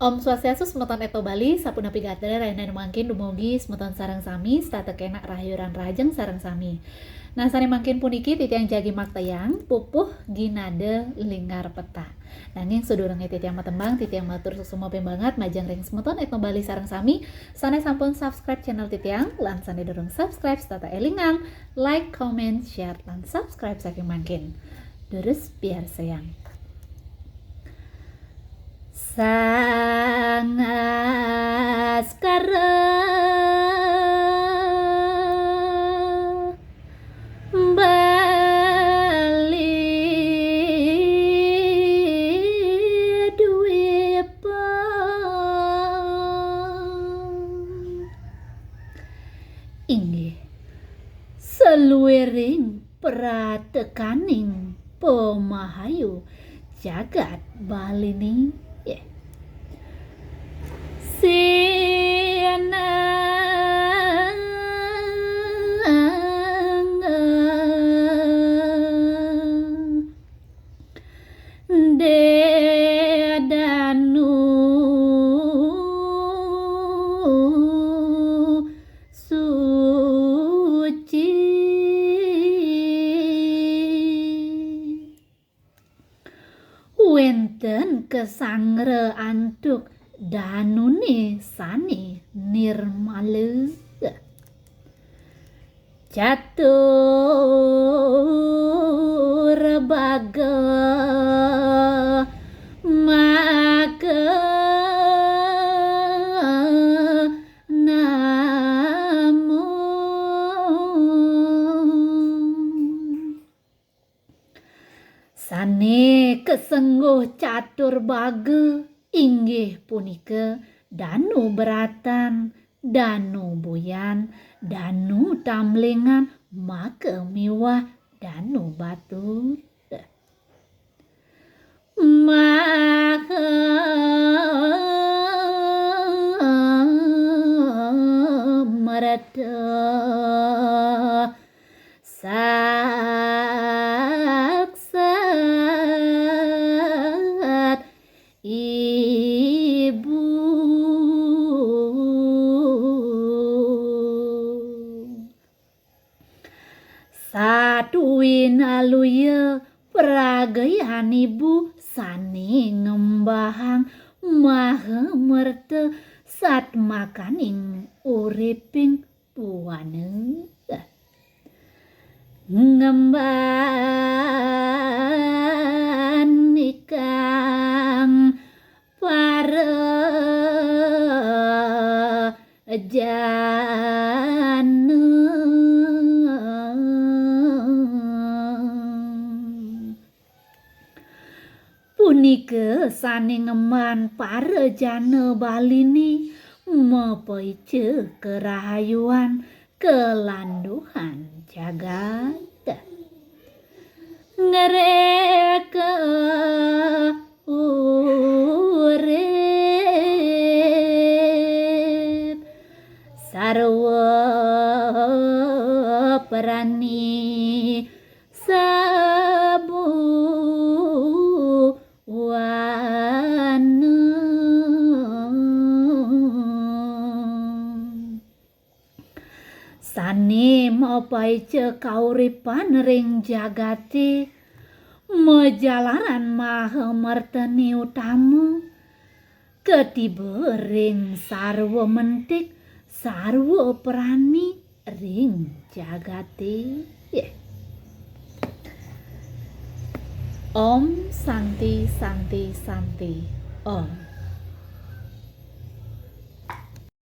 Om Swastiastu semeton Eto Bali, sapuna pigateh raina mangkin dumugi semeton sareng sami, statekena rahayuran rajeng sareng sami. Nah, sane mangkin puniki titiang jagi maktayang, pupuh ginade linggar peta. Nanging sedurunge titiang matembang, titiang matur susuma pembangat, majang ring semeton Eto Bali sareng sami, sane sampun subscribe channel titiang, lan sane durung subscribe stata elingang, like, comment, share, lan subscribe saking mangkin. Terus biar sayang. Sang askara bali dwipa inggih saluwiring pratekaning pemahayu jagat Balini Dedanu suci wenten kesangre antuk danune sane nirmala catur baga maka namun sane kesengguh catur baga inggih punika danu beratan, danu buyan, danu tamlingan, maka miwah danu batur. Maka merata saksat ibu satuin aluya peragayan ibu sane ngembahang maha merta sat makaning uriping puane ngemban ikang para jana punika sane ngeman para jana Balini mapaice kerahayuan kelanduhan jagat ngereka urip sarwa perani sabu wana sane mapaice kauripan ring jagate majalaran maha martani utama ketiba ring sarwa mentik sarwa prani ring jagate Om Santi Santi Santi Om